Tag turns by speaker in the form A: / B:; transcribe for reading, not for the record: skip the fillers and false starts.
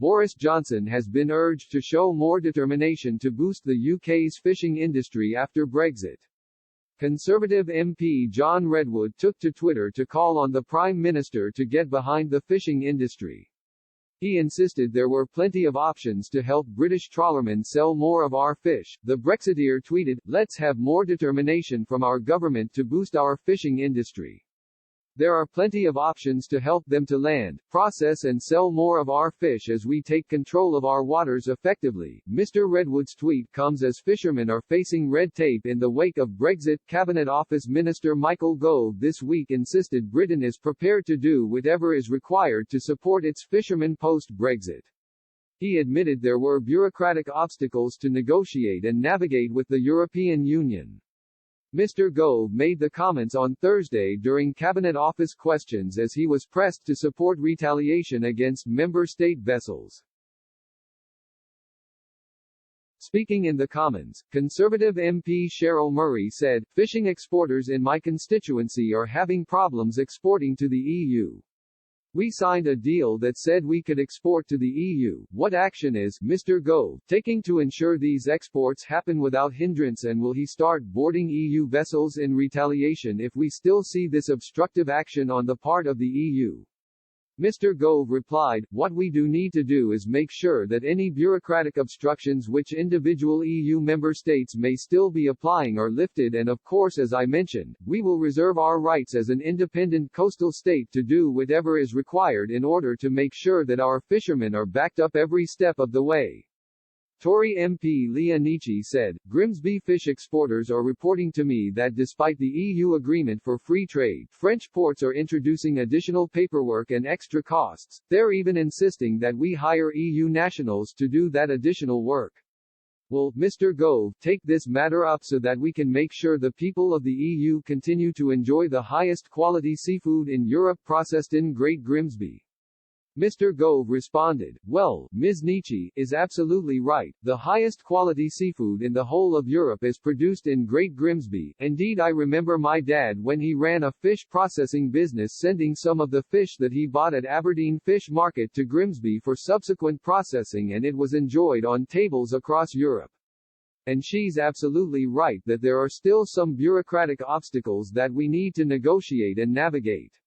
A: Boris Johnson has been urged to show more determination to boost the UK's fishing industry after Brexit. Conservative MP John Redwood took to Twitter to call on the Prime Minister to get behind the fishing industry. He insisted there were plenty of options to help British trawlermen sell more of our fish. The Brexiteer tweeted, "Let's have more determination from our government to boost our fishing industry. There are plenty of options to help them to land, process and sell more of our fish as we take control of our waters effectively." Mr. Redwood's tweet comes as fishermen are facing red tape in the wake of Brexit. Cabinet Office Minister Michael Gove this week insisted Britain is prepared to do whatever is required to support its fishermen post-Brexit. He admitted there were bureaucratic obstacles to negotiate and navigate with the European Union. Mr. Gove made the comments on Thursday during Cabinet Office questions as he was pressed to support retaliation against member state vessels. Speaking in the Commons, Conservative MP Cheryl Murray said, "Fishing exporters in my constituency are having problems exporting to the EU. We signed a deal that said we could export to the EU. What action is Mr. Gove taking to ensure these exports happen without hindrance, and will he start boarding EU vessels in retaliation if we still see this obstructive action on the part of the EU?" Mr. Gove replied, "What we do need to do is make sure that any bureaucratic obstructions which individual EU member states may still be applying are lifted, and of course, as I mentioned, we will reserve our rights as an independent coastal state to do whatever is required in order to make sure that our fishermen are backed up every step of the way." Tory MP Leah Nietzsche said, "Grimsby fish exporters are reporting to me that despite the EU agreement for free trade, French ports are introducing additional paperwork and extra costs. They're even insisting that we hire EU nationals to do that additional work. Will Mr. Gove take this matter up so that we can make sure the people of the EU continue to enjoy the highest quality seafood in Europe processed in Great Grimsby?" Mr. Gove responded, "Well, Ms. Nietzsche is absolutely right. The highest quality seafood in the whole of Europe is produced in Great Grimsby. Indeed, I remember my dad when he ran a fish processing business sending some of the fish that he bought at Aberdeen Fish Market to Grimsby for subsequent processing, and it was enjoyed on tables across Europe." And she's absolutely right that there are still some bureaucratic obstacles that we need to negotiate and navigate.